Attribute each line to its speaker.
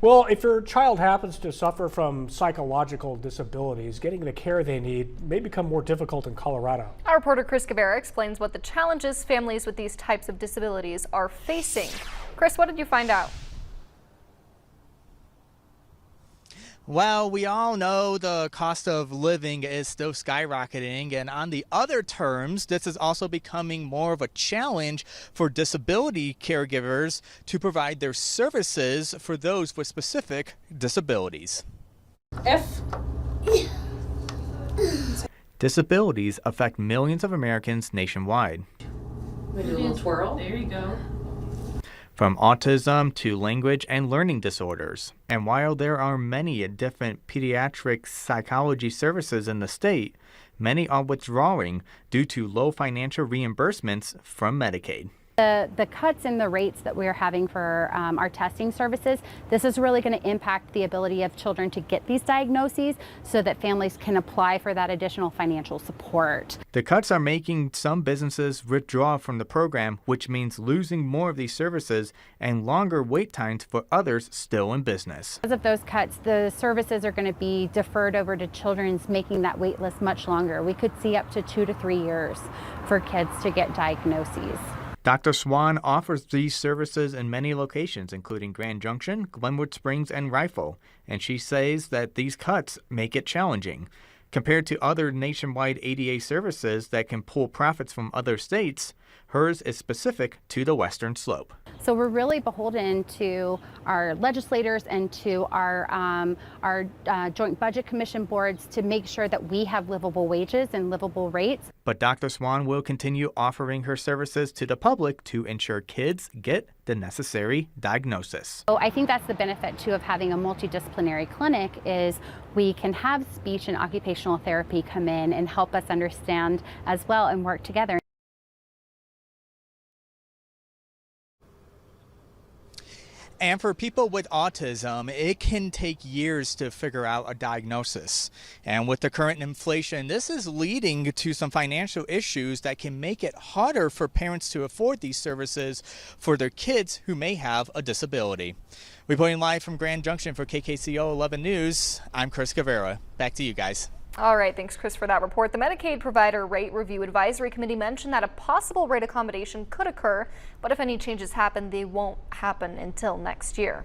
Speaker 1: Well, if your child happens to suffer from psychological disabilities, getting the care they need may become more difficult in Colorado.
Speaker 2: Our reporter Chris Guevara explains what the challenges families with these types of disabilities are facing. Chris, what did you find out?
Speaker 3: Well, we all know the cost of living is still skyrocketing, and on the other terms, this is also becoming more of a challenge for disability caregivers to provide their services for those with specific disabilities. Disabilities affect millions of Americans nationwide.
Speaker 4: We do a little twirl. There you go.
Speaker 3: From autism to language and learning disorders. And while there are many different pediatric psychology services in the state, many are withdrawing due to low financial reimbursements from Medicaid.
Speaker 5: The cuts in the rates that we're having for our testing services, this is really going to impact the ability of children to get these diagnoses so that families can apply for that additional financial support.
Speaker 3: The cuts are making some businesses withdraw from the program, which means losing more of these services and longer wait times for others still in business.
Speaker 5: Because of those cuts, the services are going to be deferred over to children's, making that wait list much longer. We could see up to 2 to 3 years for kids to get diagnoses.
Speaker 3: Dr. Swan offers these services in many locations, including Grand Junction, Glenwood Springs, and Rifle, and she says that these cuts make it challenging. Compared to other nationwide ADA services that can pull profits from other states, hers is specific to the Western Slope.
Speaker 5: So we're really beholden to our legislators and to our Joint Budget Commission boards to make sure that we have livable wages and livable rates.
Speaker 3: But Dr. Swan will continue offering her services to the public to ensure kids get the necessary diagnosis.
Speaker 5: So I think that's the benefit too of having a multidisciplinary clinic is we can have speech and occupational therapy come in and help us understand as well and work together.
Speaker 3: And for people with autism, it can take years to figure out a diagnosis. And with the current inflation, this is leading to some financial issues that can make it harder for parents to afford these services for their kids who may have a disability. Reporting live from Grand Junction for KKCO 11 News, I'm Chris Guevara. Back to you guys.
Speaker 2: All right, thanks, Chris, for that report. The Medicaid Provider Rate Review Advisory Committee mentioned that a possible rate accommodation could occur, but if any changes happen, they won't happen until next year.